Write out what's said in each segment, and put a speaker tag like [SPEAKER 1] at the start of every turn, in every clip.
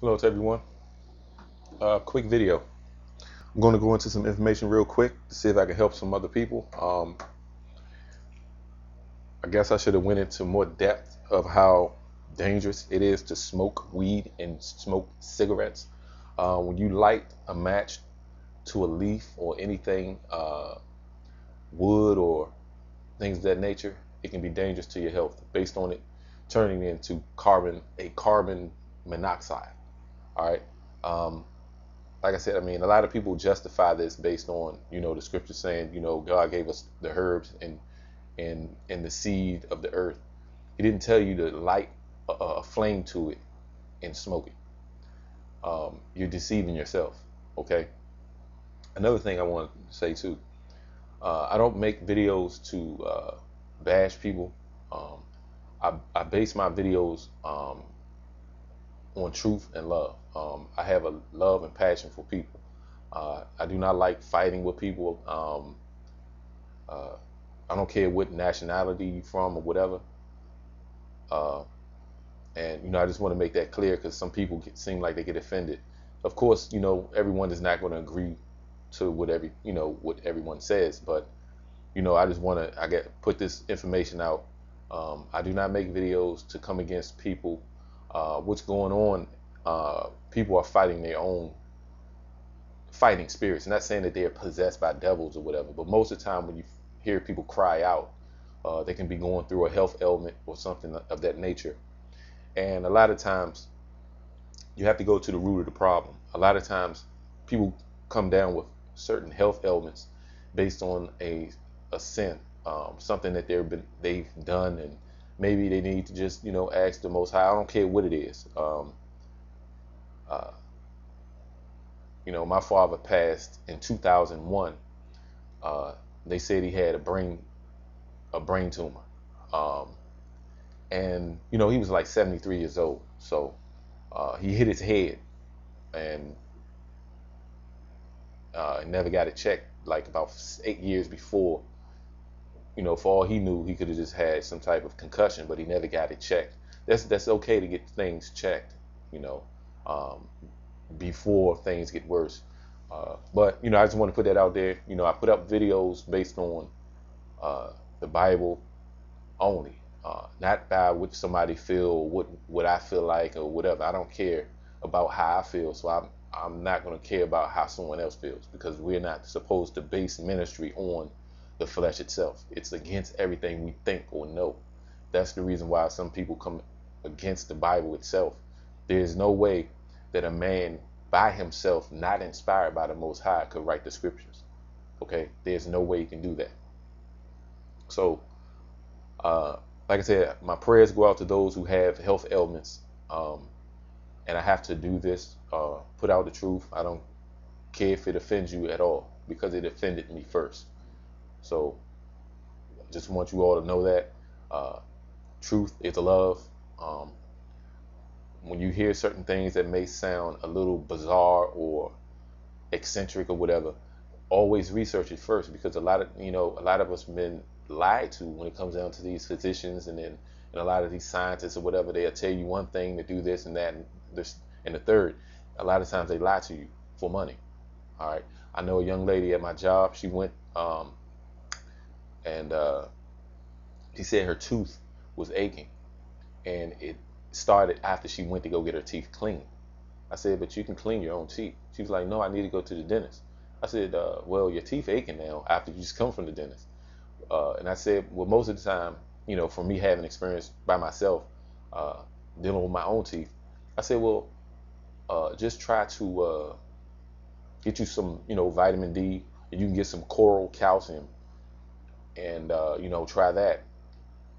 [SPEAKER 1] Hello to everyone. Quick video. I'm going to go into some information real quick to see if I can help some other people. I guess I should have went into more depth of how dangerous it is to smoke weed and smoke cigarettes. When you light a match to a leaf or anything, wood or things of that nature, it can be dangerous to your health based on it turning into carbon monoxide. All right. Like I said, I mean, a lot of people justify this based on, the scripture saying, God gave us the herbs and the seed of the earth. He didn't tell you to light a flame to it and smoke it. You're deceiving yourself. Okay. Another thing I want to say too, I don't make videos to bash people. I base my videos on truth and love. I have a love and passion for people. I do not like fighting with people. I don't care what nationality you're from or whatever. And I just want to make that clear because some people seem like they get offended. Of course, everyone is not going to agree to what everyone says, but I just want to put this information out. I do not make videos to come against people. What's going on? People are fighting their own fighting spirits. Not saying that they are possessed by devils or whatever, but most of the time when you hear people cry out, they can be going through a health ailment or something of that nature. And a lot of times you have to go to the root of the problem. A lot of times people come down with certain health ailments based on a sin, something that they've done, and maybe they need to just ask the Most High. I don't care what it is. My father passed in 2001. They said he had a brain tumor, and he was like 73 years old. So he hit his head and never got it checked. Like about 8 years before, for all he knew, he could have just had some type of concussion, but he never got it checked. That's okay to get things checked, before things get worse. But I just want to put that out there. I put up videos based on the Bible only, not by what somebody feel, what I feel like, or whatever. I don't care about how I feel, so I'm not going to care about how someone else feels, because we're not supposed to base ministry on the flesh itself. It's against everything we think or know. That's the reason why some people come against the Bible itself. There's no way that a man by himself, not inspired by the Most High, could write the scriptures. Okay, there's no way he can do that. So, like I said, my prayers go out to those who have health ailments, and I have to do this, put out the truth. I don't care if it offends you at all, because it offended me first. So, I just want you all to know that truth is love. When you hear certain things that may sound a little bizarre or eccentric or whatever, always research it first, because a lot of us have been lied to when it comes down to these physicians and a lot of these scientists or whatever. They'll tell you one thing to do this and that and this and the third. A lot of times they lie to you for money. All right. I know a young lady at my job. She went and she said her tooth was aching, and it started after she went to go get her teeth cleaned. I said, but you can clean your own teeth. She was like, no, I need to go to the dentist. I said, well, your teeth aching now after you just come from the dentist. And I said, well, most of the time, for me having experience by myself, dealing with my own teeth, I said, well, just try to get you some, vitamin D, and you can get some coral calcium, and try that.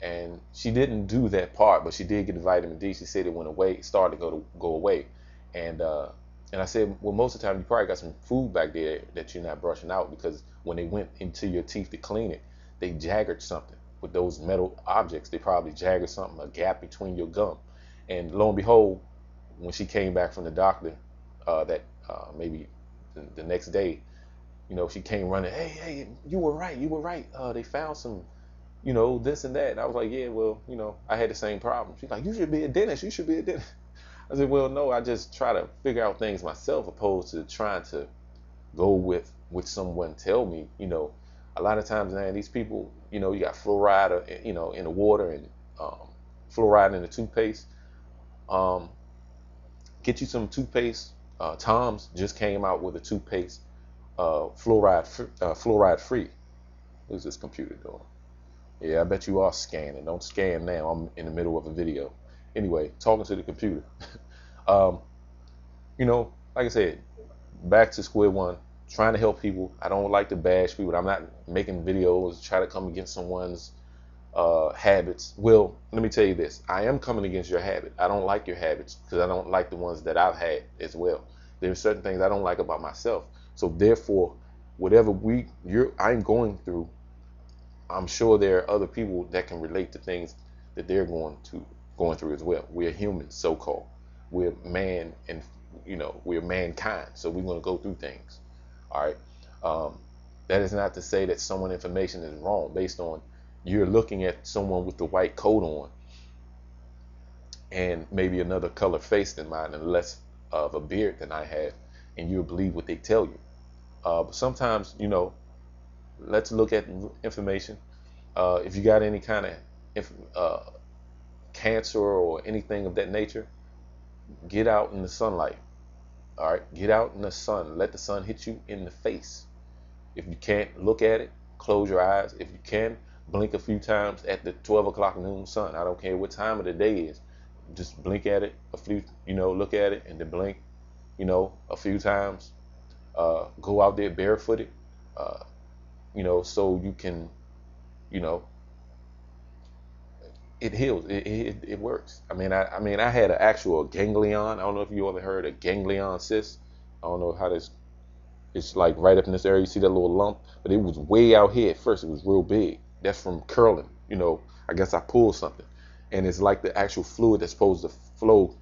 [SPEAKER 1] And she didn't do that part, but she did get the vitamin D. She said it went away, it started to go away. And I said, well, most of the time you probably got some food back there that you're not brushing out, because when they went into your teeth to clean it, they jaggered something with those metal objects. They probably jaggered something, a gap between your gum. And lo and behold, when she came back from the doctor, maybe the next day, she came running, hey, you were right. They found some, this and that. And I was like, yeah, well, I had the same problem. She's like, you should be a dentist. I said, well, no, I just try to figure out things myself, opposed to trying to go with someone tell me. A lot of times, man, these people, you got fluoride, in the water, and fluoride in the toothpaste. Um, get you some toothpaste. Tom's just came out with a toothpaste, fluoride free. What's this computer doing? Yeah, I bet you are scanning. Don't scan now. I'm in the middle of a video. Anyway, talking to the computer. um, like I said, back to square one, trying to help people. I don't like to bash people. I'm not making videos try to come against someone's habits. Well, let me tell you this. I am coming against your habit. I don't like your habits because I don't like the ones that I've had as well. There's certain things I don't like about myself. So therefore, whatever I'm going through, I'm sure there are other people that can relate to things that they're going through as well. We're humans, so-called. We're man, and we're mankind. So we're going to go through things. All right. That is not to say that someone's information is wrong based on you're looking at someone with the white coat on and maybe another color face than mine and less of a beard than I have, and you'll believe what they tell you. But sometimes, let's look at information. If you got any kind of cancer or anything of that nature, get out in the sunlight. All right, get out in the sun. Let the sun hit you in the face. If you can't look at it, close your eyes. If you can, blink a few times at the 12 o'clock noon sun. I don't care what time of the day is. Just blink at it a few, look at it and then blink, a few times. Go out there barefooted, so you can, it heals. It works. I mean, I had an actual ganglion. I don't know if you ever heard of ganglion cyst. I don't know how this. It's like right up in this area. You see that little lump, but it was way out here at first. It was real big. That's from curling. I guess I pulled something, and it's like the actual fluid that's supposed to flow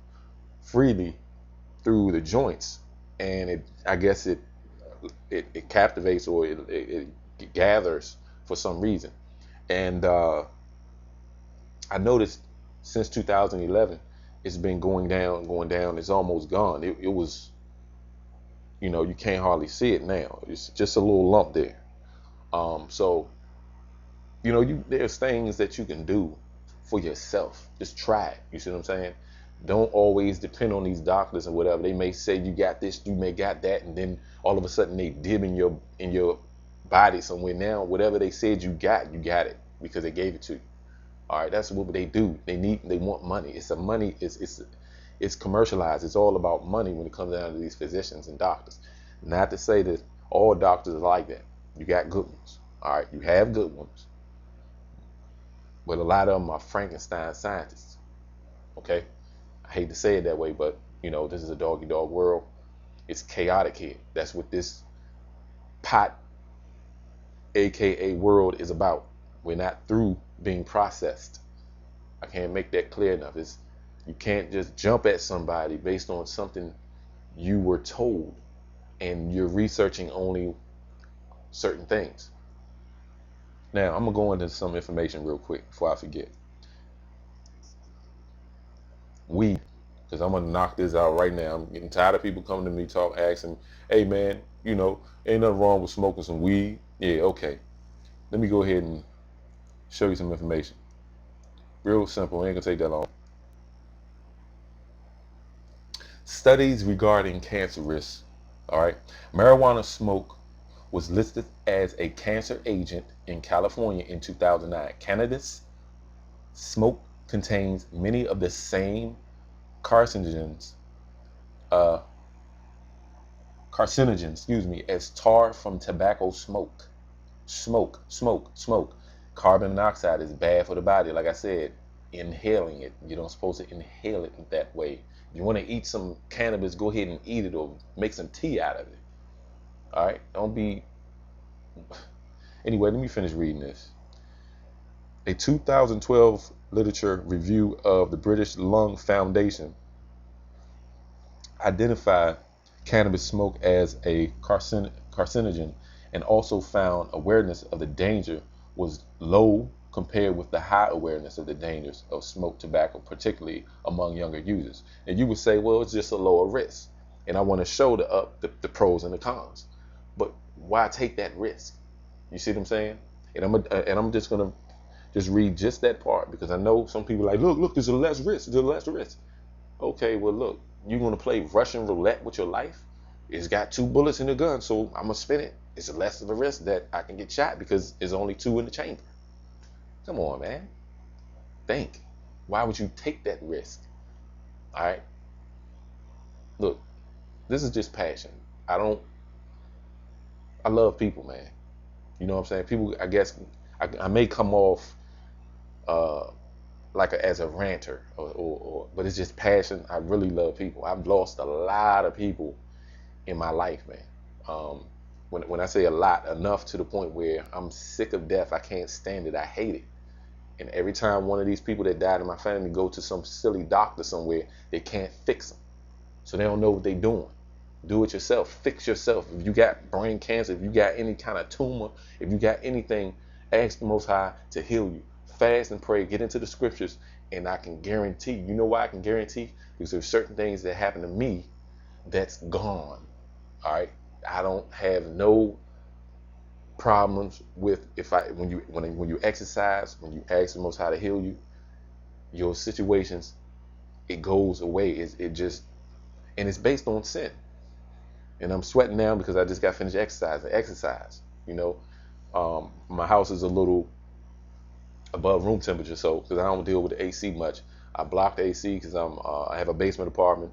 [SPEAKER 1] freely through the joints, and I guess it captivates, or it gathers for some reason. And I noticed since 2011, it's been going down. It's almost gone. It was, you can't hardly see it now. It's just a little lump there. So, there's things that you can do for yourself. Just try it. You see what I'm saying? Don't always depend on these doctors or whatever. They may say you got this, you may got that, and then all of a sudden they dib in your body somewhere. Now, whatever they said you got it because they gave it to you. All right, that's what they do. They want money. It's commercialized. It's all about money when it comes down to these physicians and doctors. Not to say that all doctors are like that. You got good ones. All right, you have good ones. But a lot of them are Frankenstein scientists. Okay? I hate to say it that way, but this is a dog-eat-dog world. It's chaotic here. That's what this pot, aka world, is about. We're not through being processed. I can't make that clear enough. You can't just jump at somebody based on something you were told, and you're researching only certain things. Now, I'm going to go into some information real quick before I forget. Weed, because I'm going to knock this out right now. I'm getting tired of people coming to me asking, hey man, ain't nothing wrong with smoking some weed. Yeah, okay. Let me go ahead and show you some information. Real simple, ain't going to take that long. Studies regarding cancer risks. All right. Marijuana smoke was listed as a cancer agent in California in 2009. Cannabis smoke contains many of the same carcinogens, as tar from tobacco smoke. Smoke. Carbon monoxide is bad for the body. Like I said, inhaling it. You're not supposed to inhale it that way. If you want to eat some cannabis, go ahead and eat it or make some tea out of it. All right? Don't be... Anyway, let me finish reading this. A 2012 literature review of the British Lung Foundation identified cannabis smoke as a carcinogen and also found awareness of the danger was low compared with the high awareness of the dangers of smoked tobacco, particularly among younger users. And you would say, well, it's just a lower risk. And I want to show the pros and the cons. But why take that risk? You see what I'm saying? And I'm just gonna just read just that part, because I know some people are like, look, there's a less risk. There's a less risk. Okay, well, look, you're gonna play Russian roulette with your life. It's got 2 bullets in the gun, so I'm gonna spin it. It's less of a risk that I can get shot because there's only 2 in the chamber. Come on, man. Think. Why would you take that risk? All right. Look, this is just passion. I love people, man. You know what I'm saying? People, I guess, I may come off as a ranter, but it's just passion. I really love people. I've lost a lot of people in my life, man. When I say a lot, enough to the point where I'm sick of death. I can't stand it. I hate it. And every time one of these people that died in my family go to some silly doctor somewhere, they can't fix them. So they don't know what they're doing. Do it yourself. Fix yourself. If you got brain cancer, if you got any kind of tumor, if you got anything, ask the Most High to heal you. Fast and pray. Get into the scriptures, and I can guarantee. You know why I can guarantee? Because there's certain things that happen to me that's gone. All right. I don't have no problems with when you exercise, when you ask the Most High to heal you, your situations, it goes away. And it's based on sin. And I'm sweating now because I just got finished exercise. You know, my house is a little above room temperature, so because I don't deal with the AC much, I block the AC because I have a basement apartment.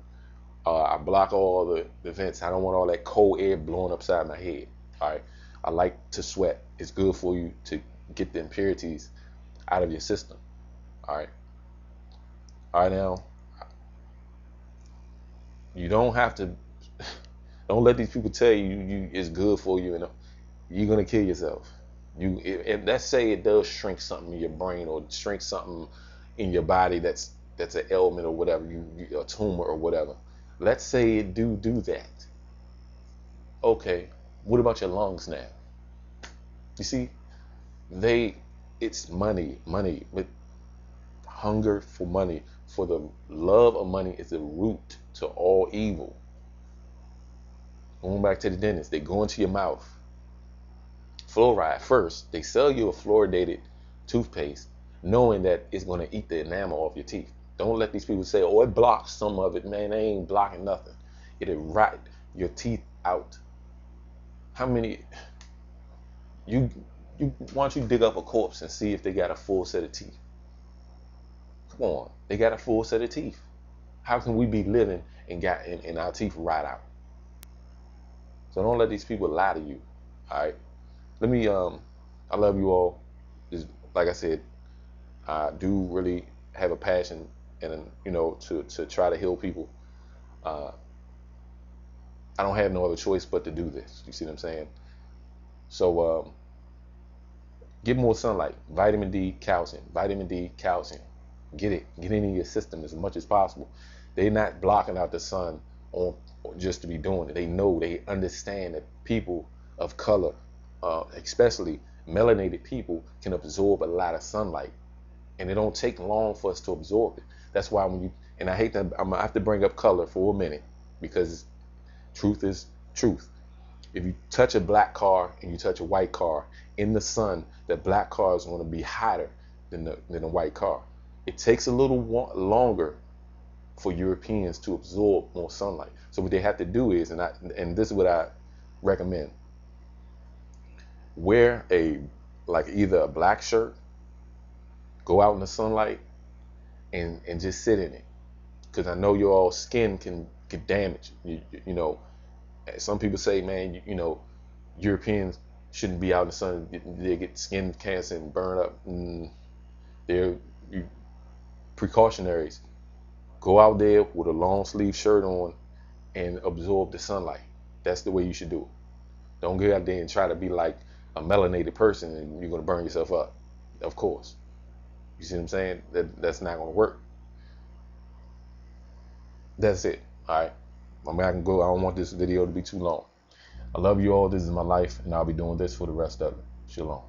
[SPEAKER 1] I block all the vents. I don't want all that cold air blowing upside my head. All right. I like to sweat. It's good for you to get the impurities out of your system. All right. All right, now, you don't have to, don't let these people tell you it's good for you, and you're going to kill yourself. And let's say it does shrink something in your brain or shrink something in your body that's an ailment or whatever, a tumor or whatever. Let's say it do that. Okay, what about your lungs now? You see, it's money, with hunger for money, for the love of money is the root to all evil. Going back to the dentist, they go into your mouth. Fluoride first, they sell you a fluoridated toothpaste, knowing that it's going to eat the enamel off your teeth. Don't let these people say, oh, it blocks some of it. Man, they ain't blocking nothing. It'll rot your teeth out. How many, why don't you dig up a corpse and see if they got a full set of teeth? Come on, they got a full set of teeth. How can we be living and our teeth rot out? So don't let these people lie to you. All right. I love you all. Just like I said, I do really have a passion and to try to heal people. I don't have no other choice but to do this. You see what I'm saying? So get more sunlight, vitamin D, calcium, Get it in your system as much as possible. They're not blocking out the sun just to be doing it. They understand that people of color, especially melanated people, can absorb a lot of sunlight, and it don't take long for us to absorb it. That's why and I hate that I'm gonna have to bring up color for a minute, because truth is truth. If you touch a black car and you touch a white car in the sun, the black car is going to be hotter than the white car. It takes a little longer for Europeans to absorb more sunlight. So what they have to do is, and this is what I recommend: wear either a black shirt, go out in the sunlight, and just sit in it, because I know your all skin can get damaged. You know, some people say, man, Europeans shouldn't be out in the sun. They get skin cancer and burn up. They're precautionaries. Go out there with a long sleeve shirt on and absorb the sunlight. That's the way you should do it. Don't go out there and try to be like a melanated person and you're going to burn yourself up. Of course. You see what I'm saying? That's not going to work. That's it. All right. I mean, I can go. I don't want this video to be too long. I love you all. This is my life, and I'll be doing this for the rest of it. Shalom.